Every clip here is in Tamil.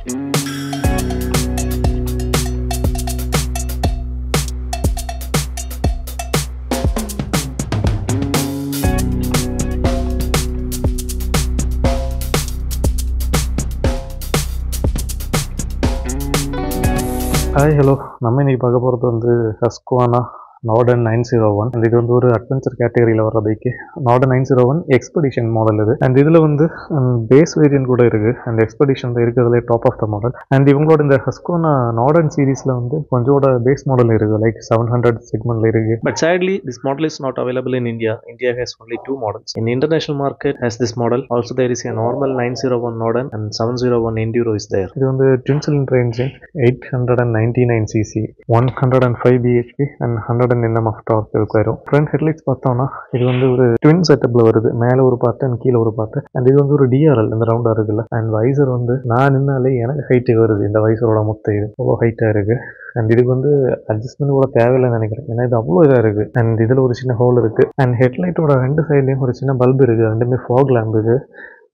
ஹாய் ஹலோ நம்ம இன்றைக்கி பார்க்க போகிறது வந்து ஹஸ்குவானா நார்டன் 901 அண்ட் இது வந்து ஒரு அட்வென்ச்சர் கேட்டகரியில் வர பைக்கு நார்டன் 901 எக்ஸ்பெடிஷன் மாடல் இது. அண்ட் இதில் வந்து பேஸ் வேரியன்ட் கூட இருக்குது. அண்ட் எக்ஸ்பெடிஷன் இருக்கிறதுலே top of the model. And இவங்களோட இந்த ஹஸ்குவானா நார்டன் சீரீஸில் வந்து கொஞ்சோட பேஸ் மாடல் இருக்குது, லைக் 700 செக்மெண்ட்டில் இருக்குது. But sadly, this model is not available in India. India has only 2 models. In the international market has this model. Also there is a normal 901 Norden and 701 Enduro is there. இது வந்து twin cylinder engine, 899 cc, 105 bhp and 100 Nm of torque இருக்கும். ஃப்ரண்ட் ஹெட்லைட்ஸ் பார்த்தோம்னா இது வந்து ஒரு ட்வின் செட்டப்பில் வருது. மேலே ஒரு பார்ட்டு அண்ட் கீழே ஒரு பார்ட்டு. அண்ட் இது வந்து ஒரு டிஆர்எல், இந்த ரவுண்டாக இருக்குல்ல. அண்ட் வைசர் வந்து நான் நின்னாலே எனக்கு ஹைட்டு வருது. இந்த வைசரோட மொத்த இது அவ்வளோ ஹைட்டாக இருக்குது. அண்ட் இதுக்கு வந்து அட்ஜஸ்ட்மெண்ட் கூட தேவையில்லைன்னு நினைக்கிறேன், ஏன்னா இது அவ்வளோ இதாக இருக்குது. அண்ட் இதில் ஒரு சின்ன ஹோல் இருக்குது. அண்ட் ஹெட்லைட்டோட 2 சைட்லேயும் ஒரு சின்ன பல்ப் இருக்குது, ரெண்டுமே ஃபாக் லேம்ப் இருக்குது.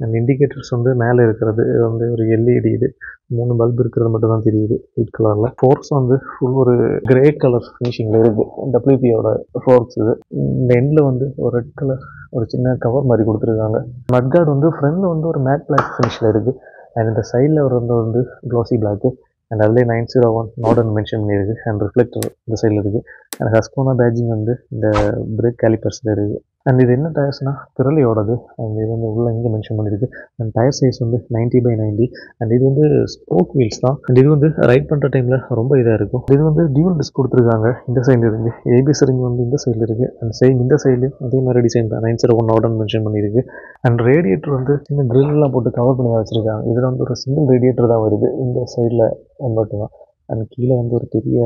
அண்ட் இண்டிகேட்டர்ஸ் வந்து மேலே இருக்கிறது வந்து ஒரு எல்இடி, இது 3 பல்ப் இருக்கிறது மட்டும் தான் தெரியுது ஒயிட் கலரில். ஃபோர்க்ஸ் வந்து ஃபுல் ஒரு கிரே கலர் ஃபினிஷிங்கில் இருக்குது. டபிள்யூபியோட ஃபோர்க்ஸ் இது. இந்த எண்டில் வந்து ஒரு ரெட் கலர் ஒரு சின்ன கவர் மாதிரி கொடுத்துருக்காங்க. மட்கார்டு வந்து ஃப்ரண்டில் வந்து ஒரு மேட் பிளாக் ஃபினிஷில் இருக்குது. அண்ட் இந்த சைடில் வந்து க்ளாசி பிளாக்கு. அண்ட் அதிலே 901 நார்டன் மென்ஷன் பண்ணியிருக்கு. அண்ட் ரிஃப்ளெக்டர் இந்த சைடில் இருக்குது. அண்ட் ஹஸ்குவானா பேட்ஜிங் வந்து இந்த பிரேக் கேலிப்பர்ஸில் இருக்குது. அண்ட் இது என்ன டயர்ஸ்னால் பிறலியோடது. அண்ட் இது வந்து உள்ளே இங்கே மென்ஷன் பண்ணியிருக்கு. அண்ட் டயர் சைஸ் வந்து 90/90. அண்ட் இது வந்து ஸ்போக் வீல்ஸ் தான். அண்ட் இது வந்து ரைட் பண்ணுற டைமில் ரொம்ப இதாக இருக்கும். இது வந்து டியூல் டிஸ்க் கொடுத்துருக்காங்க. இந்த சைடில் இருக்குது. ஏபிஎஸ் ரிங் வந்து இந்த சைடில் இருக்குது. அண்ட் சேம் இந்த சைட்லையும் அதே மாதிரி டிசைன் தான் 901 நார்டன் மென்ஷன் பண்ணியிருக்கு. அண்ட் ரேடியேட்டர் வந்து சின்ன க்ரில்லாம் போட்டு கவர் பண்ணி வச்சுருக்காங்க. இதில் வந்து ஒரு சிங்கிள் ரேடியேட்டர் தான் வருது இந்த சைடில் மட்டும் தான். அண்ட் கீழே வந்து ஒரு பெரிய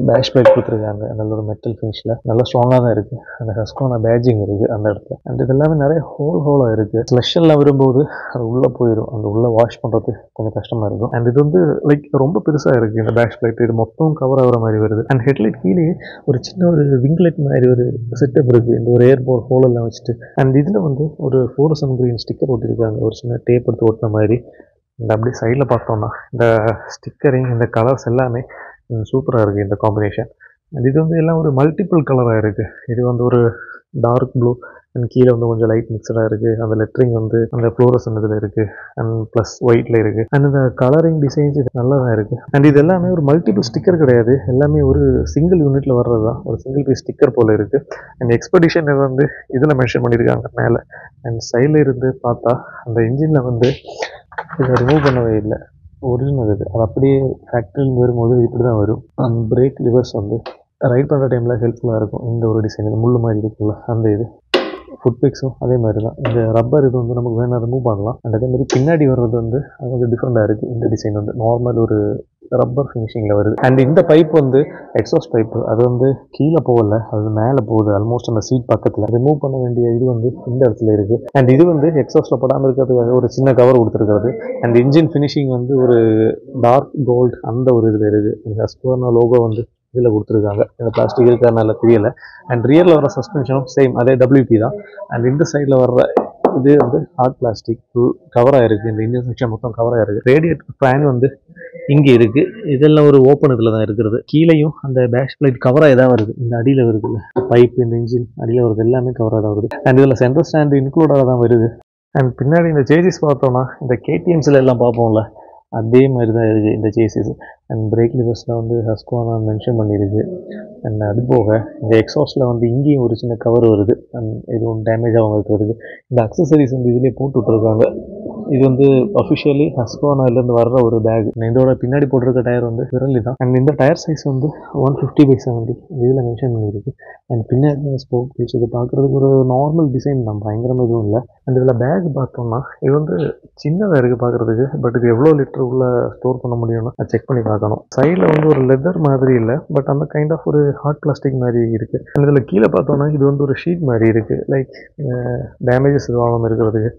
பேஷ் பிளேட் கொடுத்துருக்காங்க. நல்ல ஒரு மெட்டல் ஃபினிஷில் நல்லா ஸ்ட்ராங்காக தான் இருக்குது. அந்த ஹஸ்குவானா பேட்ஜிங் இருக்குது அந்த இடத்துல. அண்ட் இது எல்லாமே நிறைய ஹோலாக இருக்குது. ஸ்லெஷெல்லாம் வரும்போது அது உள்ளே போயிடும். அந்த உள்ளே வாஷ் பண்ணுறது கொஞ்சம் கஷ்டமாக இருக்கும். அண்ட் இது வந்து லைக் ரொம்ப பெருசாக இருக்குது இந்த பேஷ் பிளேட். இது மொத்தம் கவர் ஆகிற மாதிரி வருது. அண்ட் ஹெட்லைட் கீழே ஒரு சின்ன ஒரு விங்லைட் மாதிரி ஒரு செட்டப் இருக்குது, இந்த ஒரு ஏர்போர்ட் ஹோலெல்லாம் வச்சுட்டு. அண்ட் இதில் வந்து ஒரு ஃப்ளோரசன்ட் கிரீன் ஸ்டிக்கர் ஒட்டியிருக்காங்க, ஒரு சின்ன டேப் எடுத்து ஒட்டின மாதிரி. இந்த அப்படியே சைடில் பார்த்தோம்னா இந்த ஸ்டிக்கரிங், இந்த கலர்ஸ் எல்லாமே சூப்பராக இருக்குது இந்த காம்பினேஷன். அண்ட் இது வந்து எல்லாம் ஒரு மல்டிபிள் கலராக இருக்குது. இது வந்து ஒரு டார்க் ப்ளூ அண்ட் கீழே வந்து கொஞ்சம் லைட் மிக்சடாக இருக்குது. அந்த லெட்டரிங் வந்து அந்த ஃப்ளோரசன்ட் இதில் இருக்குது அண்ட் ப்ளஸ் ஒயிட்டில் இருக்குது. அண்ட் இந்த கலரிங் டிசைன்ஸ் இது நல்லா தான் இருக்குது. அண்ட் இது எல்லாமே ஒரு மல்டிபிள் ஸ்டிக்கர் கிடையாது, எல்லாமே ஒரு சிங்கிள் யூனிட்டில் வர்றது தான், ஒரு சிங்கிள் பீஸ் ஸ்டிக்கர் போல் இருக்குது. அண்ட் எக்ஸ்பெடிஷன் வந்து இதில் மென்ஷன் பண்ணியிருக்காங்க மேலே. அண்ட் சைடில் இருந்து பார்த்தா அந்த இன்ஜினில் வந்து இதை ரிமூவ் பண்ணவே இல்லை, ஒரிஜினல் இது. அது அப்படியே ஃபேக்ட்ரியில் வரும்போது இப்படி தான் வரும். அந்த பிரேக் லிவர்ஸ் வந்து ரைட் பண்ணுற டைமில் ஹெல்ப்ஃபுல்லாக இருக்கும். இந்த ஒரு டிசைன், இது முள்ளு மாதிரி இருக்குல்ல அந்த இது. ஃபுட் பிக்ஸும் அதே மாதிரி தான். இந்த ரப்பர் இது வந்து நமக்கு வேணால் ரிமூவ் பண்ணலாம். அண்ட் அதே மாதிரி பின்னாடி வர்றது வந்து அது கொஞ்சம் டிஃப்ரெண்ட்டாக இருக்குது. இந்த டிசைன் வந்து நார்மல் ஒரு ரப்பர் ஃபினிஷிங்கில் வருது. அண்ட் இந்த பைப் வந்து எக்ஸாஸ்ட் பைப்பு, அது வந்து கீழே போகல, அது மேலே போகுது. ஆல்மோஸ்ட் அந்த சீட் பக்கத்தில் ரிமூவ் பண்ண வேண்டிய இது வந்து இந்த இடத்துல இருக்குது. அண்ட் இது வந்து எக்ஸாஸ்ட்டில் படாமல் இருக்கிறதுக்காக ஒரு சின்ன கவர் கொடுத்துருக்கிறது. அண்ட் இன்ஜின் ஃபினிஷிங் வந்து ஒரு டார்க் கோல்டு அந்த ஒரு இதில் இருக்குது. ஹஸ்குவானா லோகோ வந்து இதில் கொடுத்துருக்காங்க. இந்த பிளாஸ்டிக் இருக்கிறதுனால தெரியலை. அண்ட் ரியரில் வர சஸ்பென்ஷனும் சேம் அதே டபிள்யூபி தான். அண்ட் இந்த சைடில் வர்ற இது வந்து ஹார்ட் பிளாஸ்டிக் கவராக இருக்குது. இந்த இன்ஜின் செக்ஷன் மொத்தம் கவராக இருக்குது. ரேடியேட்டர் ஃபேன் வந்து இங்கே இருக்குது. இதெல்லாம் ஒரு ஓப்பன் இதில் தான் இருக்கிறது. கீழேயும் அந்த பேஷ் பிளேட் கவராக தான் வருது. இந்த அடியில் வருது பைப், இந்த இன்ஜின் அடியில் வருது, எல்லாமே கவராக தான் வருது. அண்ட் இதில் சென்ட்ரல் ஸ்டாண்டு இன்க்ளூடாக தான் வருது. அண்ட் பின்னாடி இந்த சேஜஸ் பார்த்தோன்னா இந்த கேடிஎம்ஸில் எல்லாம் பார்ப்போம்ல அதே மாதிரி தான் இருக்குது இந்த சேஸஸ். அண்ட் பிரேக் லிவர்ஸில் வந்து ஹஸ்குவானா மென்ஷன் பண்ணியிருக்கு. அண்ட் அது போக இந்த எக்ஸாஸ்ட்டில் வந்து இங்கேயும் ஒரு சின்ன கவர் வருது. அண்ட் எதுவும் டேமேஜ் ஆகாமல் இருக்கிறதுக்கு இந்த அக்சசரிஸ் வந்து இதிலே போட்டு விட்ருக்காங்க. இது வந்து அஃபிஷியலி ஹஸ்குவானாலேருந்து வர்ற ஒரு பேக். இதோட பின்னாடி போட்டிருக்க டயர் வந்து பிறலி தான். அண்ட் இந்த டயர் சைஸ் வந்து 150/70 இதில் மென்ஷன் பண்ணியிருக்கு. அண்ட் பின்னாடி ஸ்போக் பீஸ் இது பார்க்குறதுக்கு ஒரு நார்மல் டிசைன் தான், பயங்கரமாக எதுவும் இல்லை. அண்ட் இதில் பேக் பார்த்தோம்னா இது வந்து சின்னதாக இருக்குது பார்க்குறதுக்கு. பட் இது எவ்வளோ லிட்டர் உள்ள ஸ்டோர் பண்ண முடியும்னா அது செக் பண்ணி பார்க்கணும். சைடில் வந்து ஒரு லெதர் மாதிரி இல்லை, பட் அந்த கைண்ட் ஆஃப் ஒரு ஹார்ட் பிளாஸ்டிக் மாதிரி இருக்குது. அண்ட் இதில் கீழே பார்த்தோம்னா இது வந்து ஒரு ஷீட் மாதிரி இருக்குது, லைக் டேமேஜஸ் எதுவாகாமல் இருக்கிறதுக்கு.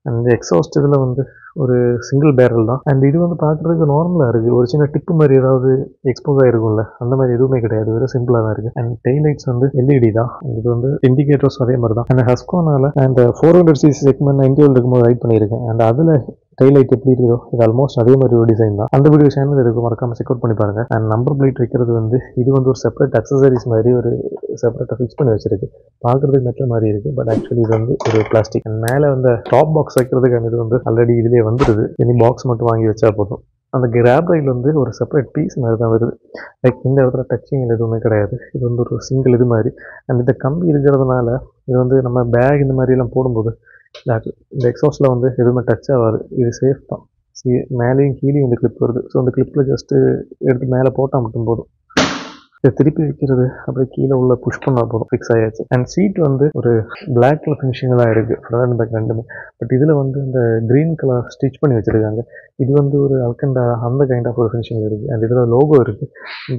அண்ட் எக்ஸாஸ்ட் இதில் வந்து ஒரு சிங்கிள் பேரல் தான். அண்ட் இது வந்து பார்க்குறதுக்கு நார்மலாக இருக்குது. ஒரு சின்ன டிப்பு மாதிரி ஏதாவது எக்ஸ்போஸ் ஆகிருக்கும்ல, அந்த மாதிரி எதுவுமே கிடையாது, வெறும் சிம்பிளாக தான் இருக்குது. அண்ட் டெய்ல் லைட்ஸ் வந்து எல்இடி தான். இது வந்து இண்டிகேட்டர்ஸ் அதே மாதிரி தான். அந்த ஹஸ்குவானால அந்த 400cc செக்மெண்ட் 90 இருக்கும்போது ரைட் பண்ணியிருக்கேன். அண்ட் அதில் டெய்ல் லைட் எப்படி இருக்குதோ இது ஆல்மோஸ்ட் அதே மாதிரி ஒரு டிசைன் தான். அந்த வீடியோ சேனல் இருக்கு, மறக்காம செக் அவுட் பண்ணி பாருங்க. அண்ட் நம்பர் பிளேட் வைக்கிறது வந்து இது வந்து ஒரு செப்பரேட் அக்சசரிஸ் மாதிரி ஒரு செப்பரேட்டாக ஃபிக்ஸ் பண்ணி வச்சிருக்கு. பார்க்குறதுக்கு மெட்டல் மாதிரி இருக்குது, பட் ஆக்சுவலி இது வந்து ஒரு பிளாஸ்டிக். அண்ட் மேலே வந்து டாப் பாக்ஸ் வைக்கிறதுக்கான இது வந்து ஆல்ரெடி இதுலேயே வந்துடுது. இனி பாக்ஸ் மட்டும் வாங்கி வச்சா போதும். அந்த கிராப் ரயில் வந்து ஒரு செப்பரேட் பீஸ் மாதிரி தான் வருது. லைக் இந்த இடத்துல டச்சிங் எதுவுமே கிடையாது. இது வந்து ஒரு சிங்கிள் இது மாதிரி. அண்ட் இந்த கம்பி இருக்கிறதுனால இது வந்து நம்ம பேக் இந்த மாதிரிலாம் போடும்போது இந்த எக்ஸாஸ்டில் வந்து எதுவுமே டச் ஆகாது. இது சேஃப் தான். மேலேயும் கீழேயும் இந்த கிளிப் வருது. ஸோ அந்த கிளிப்பில் ஜஸ்ட்டு எடுத்து மேலே போட்டால் மட்டும் போதும். இதை திருப்பி வைக்கிறது அப்படியே கீழே உள்ள புஷ் பண்ணால் போதும், ஃபிக்ஸ் ஆகியாச்சு. அண்ட் சீட் வந்து ஒரு பிளாக்ல ஃபினிஷிங் தான் இருக்குது, ஃப்ரண்ட் அண்ட் பேக் ரெண்டுமே. பட் இதில் வந்து இந்த க்ரீன் கலர் ஸ்டிச் பண்ணி வச்சுருக்காங்க. இது வந்து ஒரு அல்கண்டா அந்த கைண்ட் ஆஃப் ஒரு ஃபினிஷிங் இருக்குது. அண்ட் இதில் லோகோ இருக்குது.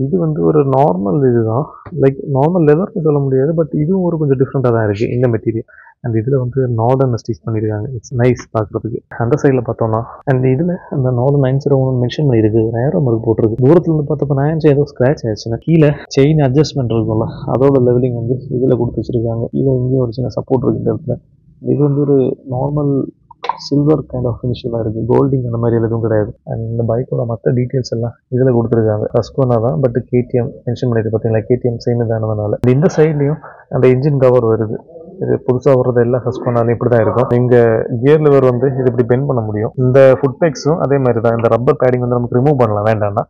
இது வந்து ஒரு நார்மல் இதுதான், லைக் நார்மல் லெதர்னு சொல்ல முடியாது, பட் இதுவும் ஒரு கொஞ்சம் டிஃப்ரெண்ட்டாக தான் இருக்குது இந்த மெட்டீரியல். அண்ட் இதில் வந்து நார்டன் ஸ்டிச் பண்ணியிருக்காங்க. இட்ஸ் நைஸ் பார்க்குறதுக்கு. அந்த சைடில் பார்த்தோம்னா அண்ட் இதில் அந்த நார்டன் 901 மென்ஷன் பண்ணியிருக்கு, நேரம் மார்க் போட்டிருக்கு. தூரத்துலேருந்து பார்த்தப்போ 9 ஏதோ ஸ்க்ராட்ச் ஆயிடுச்சுன்னா கீழே செயின் அட்ஜஸ்ட்மெண்ட் இருக்கும்ல, அதோட லெவலிங் வந்து இதில் கொடுத்து வச்சுருக்காங்க. இதில் இங்கேயும் ஒரு சின்ன சப்போர்ட் இருக்குது இந்த இடத்துல. இது வந்து ஒரு நார்மல் சில்வர் கைண்ட் ஆஃப் ஃபினிஷில் இருக்குது, கோல்டிங் அந்த மாதிரி எதுவும் கிடையாது. அண்ட் இந்த பைக்கோட மற்ற டீட்டெயில்ஸ் எல்லாம் இதில் கொடுத்துருக்காங்க. ஹஸ்கோனா தான், பட் KTM மென்ஷன் பண்ணியிருக்கு பார்த்தீங்களா, KTM சேம் தானதுனால. இந்த சைட்லேயும் அந்த இன்ஜின் கவர் வருது. இது புதுசாக வர்றது எல்லாம் ஹஸ்கோனாலும் இப்படி தான் இருக்கும். இங்கே கியர் லிவர் வந்து இது இப்படி பெண்ட் பண்ண முடியும். இந்த ஃபுட் பேக்ஸும் அதே மாதிரி தான். இந்த ரப்பர் பேடிங் வந்து நமக்கு ரிமூவ் பண்ணலாம் வேண்டாம்னா.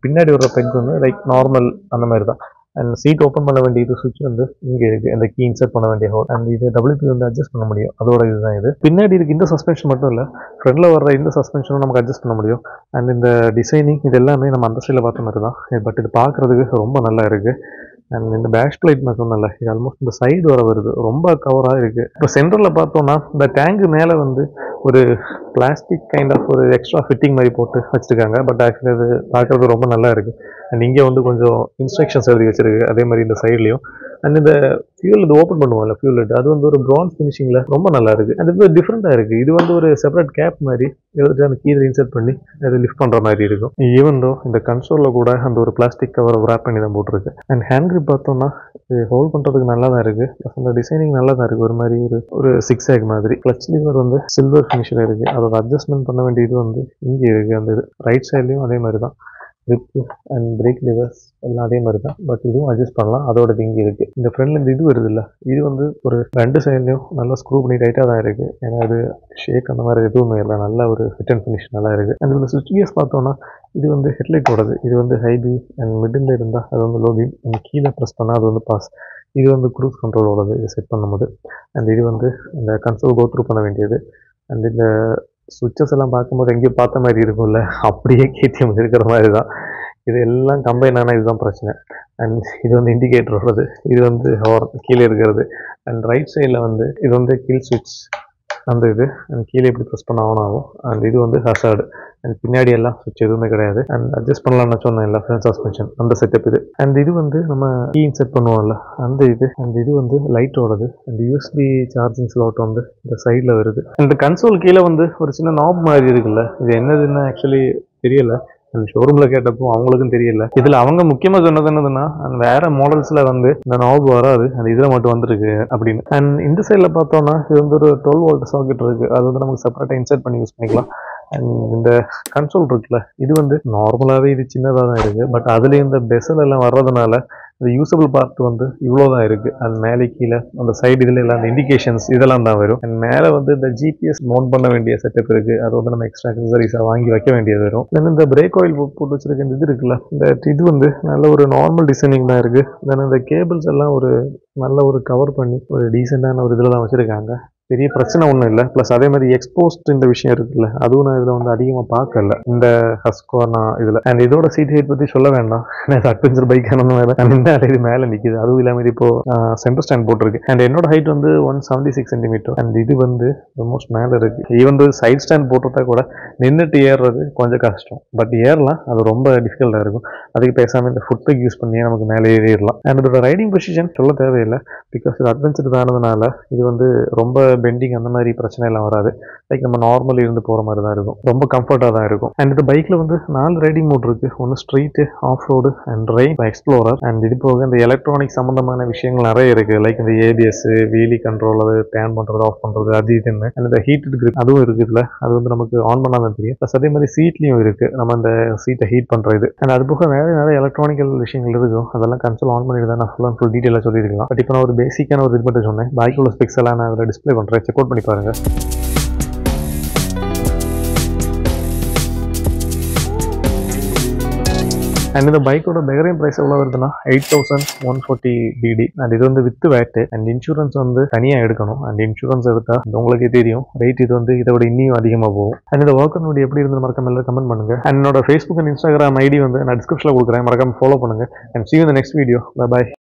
பின்னாடி வர பெக் வந்து லைக் நார்மல் அந்த மாதிரி தான். அண்ட் சீட் ஓப்பன் பண்ண வேண்டிய இது சுவிட்ச் வந்து இங்கே இருக்குது, இந்த கீ இன்சர்ட் பண்ண வேண்டிய ஹோல். அண்ட் இது WP வந்து அட்ஜஸ்ட் பண்ண முடியும், அதோட இதுதான் இது. பின்னாடி இருக்குது இந்த சஸ்பென்ஷன் மட்டும் இல்லை, ஃப்ரண்ட்டில் வர்ற இந்த சஸ்பென்ஷனும் நமக்கு அட்ஜஸ்ட் பண்ண முடியும். அண்ட் இந்த டிசைனிங் இது எல்லாமே நம்ம அந்த சைடில் பார்த்த மாதிரி தான், பட் இது பார்க்குறதுக்கு ரொம்ப நல்லா இருக்குது. அண்ட் இந்த பேக் லைட் நான் சொன்னல, இது ஆல்மோஸ்ட் இந்த சைடு வர வருது, ரொம்ப கவராக இருக்குது. இப்போ சென்டரில் பார்த்தோம்னா இந்த டேங்கு மேலே வந்து ஒரு பிளாஸ்டிக் கைண்ட் ஆஃப் ஒரு எக்ஸ்ட்ரா ஃபிட்டிங் மாதிரி போட்டு வச்சுருக்காங்க. பட் ஆக்சுவலி அது பார்க்குறது ரொம்ப நல்லா இருக்குது. அண்ட் இங்கே வந்து கொஞ்சம் இன்ஸ்ட்ரக்ஷன்ஸ் எழுதி வச்சிருக்கு, அதே மாதிரி இந்த சைட்லேயும். அண்ட் இந்த ஃபியூல் இது ஓப்பன் பண்ணுவோம்ல, ஃபியூல் ஹெட், அது வந்து ஒரு ப்ரான்ஸ் ஃபினிஷிங்கில் ரொம்ப நல்லா இருக்குது. அது வந்து டிஃப்ரெண்ட்டாக இருக்குது. இது வந்து ஒரு செப்பரேட் கேப் மாதிரி எடுத்துட்டு அந்த கீழே இன்சர்ட் பண்ணி அது லிஃப்ட் பண்ணுற மாதிரி இருக்கும். ஈவன் தோ இந்த கன்சோலில் கூட அந்த ஒரு பிளாஸ்டிக் கவரை ரேப் பண்ணி தான் போட்டிருக்கு. அண்ட் ஹேண்ட் கிரிப் பார்த்தோம்னா இது ஹோல்ட் பண்ணுறதுக்கு நல்லா தான் இருக்குது. ப்ளஸ் அந்த டிசைனிங் நல்லா தான் இருக்குது, ஒரு மாதிரி ஒரு 6 ஆக் மாதிரி. கிளச் லிவர் வந்து சில்வர் ஃபினிஷில் இருக்குது. அதோட அட்ஜஸ்ட்மெண்ட் பண்ண வேண்டியது வந்து இங்கே இருக்குது. அந்த இது ரைட் சைட்லேயும் அதே மாதிரி தான். கிரிப்பு அண்ட் பிரேக் லிவர்ஸ் எல்லாம் அதே மாதிரி தான், பட் இதுவும் அட்ஜஸ்ட் பண்ணலாம், அதோட இங்கே இருக்குது. இந்த ஃப்ரண்ட்ல இந்த இது வருது இல்லை, இது வந்து ஒரு 2 சைட்லேயும் நல்லா ஸ்க்ரூ பண்ணி டைட்டாக தான் இருக்குது. ஏன்னா அது ஷேக் அந்த மாதிரி எதுவுமே இல்லை, நல்ல ஒரு ஃபிட் அண்ட் ஃபினிஷ் நல்லா இருக்குது. அண்ட் இதில் சுவிட்ச் கியர்ஸ் பார்த்தோன்னா இது வந்து ஹெட்லைட்டோடது. இது வந்து ஹை பீம் அண்ட் மிடில் இருந்தால் அது வந்து லோ பீம், அண்ட் கீழே ப்ரெஸ் பண்ணால் அது வந்து பாஸ். இது வந்து க்ரூஸ் கண்ட்ரோலோடது, இது செட் பண்ணும்போது. அண்ட் இது வந்து இந்த கன்சோல் கோ த்ரூ பண்ண வேண்டியது. அண்ட் இந்த சுவிட்சஸ் எல்லாம் பார்க்கும்போது எங்கேயோ பார்த்த மாதிரி இருக்கும்ல, அப்படியே KTM இருக்கிற மாதிரி தான். இது எல்லாம் கம்பைன் ஆனால் இதுதான் பிரச்சனை. அண்ட் இது வந்து இண்டிகேட்டர் வருது, இது வந்து ஹார்ன் கீழே இருக்கிறது. அண்ட் ரைட் சைடில் வந்து இது வந்து கில் சுவிட்ச் அந்த இது. அண்ட் கீழே எப்படி ப்ரெஸ் பண்ண ஆகும். அண்ட் இது வந்து ஹசார்டு. அண்ட் பின்னாடி எல்லாம் சுவிட்ச் எதுவுமே கிடையாது. அண்ட் அட்ஜஸ்ட் பண்ணலாம்னு சொன்னேன் இல்லை, ஃப்ரண்ட் சஸ்பென்ஷன் அந்த செட்டப் இது. அண்ட் இது வந்து நம்ம கீ இன்செட் பண்ணுவோம்ல அந்த இது. அண்ட் இது வந்து லைட்டோடது. அண்ட் USB சார்ஜிங் ஸ்லாட் வந்து இந்த சைடில் வருது. இந்த கன்சோல் கீழே வந்து ஒரு சின்ன நாப் மாதிரி இருக்குல்ல, இது என்னதுன்னு ஆக்சுவலி தெரியல. அந்த ஷோரூமில் கேட்டப்போ அவங்களுக்கும் தெரியல. இதில் அவங்க முக்கியமாக சொன்னது என்னதுன்னா, வேற மாடல்ஸில் வந்து இந்த நாப் வராது, அந்த இதில் மட்டும் வந்துருக்கு அப்படின்னு. அண்ட் இந்த சைடில் பார்த்தோன்னா இது வந்து ஒரு 12 வோல்ட் சாக்கெட் இருக்குது, அது வந்து நமக்கு செப்பரேட்டாக இன்சர்ட் பண்ணி யூஸ் பண்ணிக்கலாம். அண்ட் இந்த கன்சோல் இருக்குல்ல, இது வந்து நார்மலாகவே இது சின்னதாக தான் இருக்குது, பட் அதுலேயும் இந்த பெசல் எல்லாம் வர்றதுனால இந்த யூசபிள் பார்ட் வந்து இவ்வளோ தான் இருக்குது. அண்ட் மேலே கீழே அந்த சைடு இதில் எல்லாம் அந்த இண்டிகேஷன்ஸ் இதெல்லாம் தான் வரும். அண்ட் மேலே வந்து இந்த GPS மவுண்ட் பண்ண வேண்டிய செட்டப் இருக்குது, அது வந்து நம்ம எக்ஸ்ட்ரா அக்சசரிஸாக வாங்கி வைக்க வேண்டியது வரும். தென் இந்த பிரேக் ஆயில் போட்டு வச்சிருக்க இந்த இது இருக்குல்ல, இந்த இது வந்து நல்ல ஒரு நார்மல் டிசைனிங் தான் இருக்குது. தென் இந்த கேபிள்ஸ் எல்லாம் ஒரு நல்ல ஒரு கவர் பண்ணி ஒரு டீசெண்டான ஒரு இதில் தான் வச்சுருக்காங்க. பெரிய பிரச்சனை ஒன்றும் இல்லை. ப்ளஸ் அதே மாதிரி எக்ஸ்போஸ்ட் இந்த விஷயம் இருக்குல்ல, அதுவும் நான் இதில் வந்து அதிகமாக பார்க்கல இந்த ஹஸ்கோனா இதில். அண்ட் இதோட சீட் ஹைட் பற்றி சொல்ல வேண்டாம், அட்வென்ச்சர் பைக் மேலே இது மேலே நிற்கிது. அதுவும் இல்லாமல் இது இப்போ சென்டர் ஸ்டாண்ட் போட்டிருக்கு. அண்ட் என்னோட ஹைட் வந்து 176 சென்டிமீட்டர். அண்ட் இது வந்து ஆல்மோஸ்ட் மேலே இருக்குது. ஈவன் சைட் ஸ்டாண்ட் போட்டுட்டா கூட நின்றுட்டு ஏறுறது கொஞ்சம் கஷ்டம், பட் ஏறலாம், அது ரொம்ப டிஃபிகல்ட்டாக இருக்கும். அதுக்கு பேசாமல் இந்த ஃபுட் பேக் யூஸ் பண்ணி நமக்கு மேலே ஏறிடலாம். அண்ட் இதோட ரைடிங் பொசிஷன் சொல்ல தேவையில்லை, பிகாஸ் இது அட்வென்ச்சர் தானதுனால இது வந்து ரொம்ப பெண்டிங் அந்த மாதிரி பிரச்சனை எல்லாம் வராது. லைக் நம்ம நார்மல் இருந்து போகிற மாதிரி தான் இருக்கும். ரொம்ப கம்ஃபர்ட்டாக தான் இருக்கும். அண்ட் இந்த பைக்கில் வந்து 4 ரைடிங் மோட் இருக்குது. ஒன்று street, off road and rain, explorer. And இது போக இந்த எலக்ட்ரானிக் சம்மந்தமான விஷயங்கள் நிறைய இருக்குது. லைக் இந்த ஏபிஎஸ், வீலி கண்ட்ரோல், டேர்ன் பண்ணுறது, ஆஃப் பண்ணுறது, அது இதுன்னு. அண்ட் இந்த ஹீட்டட் கிரிப் அதுவும் இருக்குதுல்ல, அது வந்து நமக்கு ஆன் பண்ணாதான் தெரியும். ப்ளஸ் அதே மாதிரி சீட்லேயும் இருக்குது, நம்ம அந்த சீட்டை ஹீட் பண்ணுறது. அண்ட் அது போக நிறைய எலக்ட்ரானிக்கல் விஷயங்கள் இருக்கும். அதெல்லாம் கன்சோல் ஆன் பண்ணிட்டு தான் நான் ஃபுல் அண்ட் ஃபுல் டீட்டெயிலாக சொல்லியிருக்கலாம். பட் இப்போ நான் ஒரு பேசிக்கான ஒரு இது மட்டும் சொன்னேன். பைக்குள்ள ஸ்பெக்ஸ் எல்லாம் நான் அதில் டிஸ்பிளே பண்ணுறேன், செக் அவுட் பண்ணி பாருங்கள். அண்ட் இந்த பைக்கோட பெகரிங் ப்ரைஸ் எவ்வளோ வருதுன்னா 8140 BD. அண்ட் இது வந்து வித் வேட்டு. அண்ட் இன்சூரன்ஸ் வந்து தனியாக எடுக்கணும். அண்ட் இன்சூரன்ஸ் எடுத்தால் உங்களுக்கே தெரியும் ரேட் இது வந்து இதை விட இன்னும் அதிகமாக போகும். அண்ட் இந்த ஒர்க் அவுட் எப்படி இருந்து மறக்காம எல்லாரும் கமெண்ட் பண்ணுங்கள். அண்ட் என்னோட ஃபேஸ்புக் அண்ட் இன்ஸ்டாகிராம் ஐடி வந்து நான் டிஸ்கிரிப்ஷனில் கொடுக்குறேன், மறக்காம ஃபாலோ பண்ணுங்கள். And see you in the next video. Bye bye.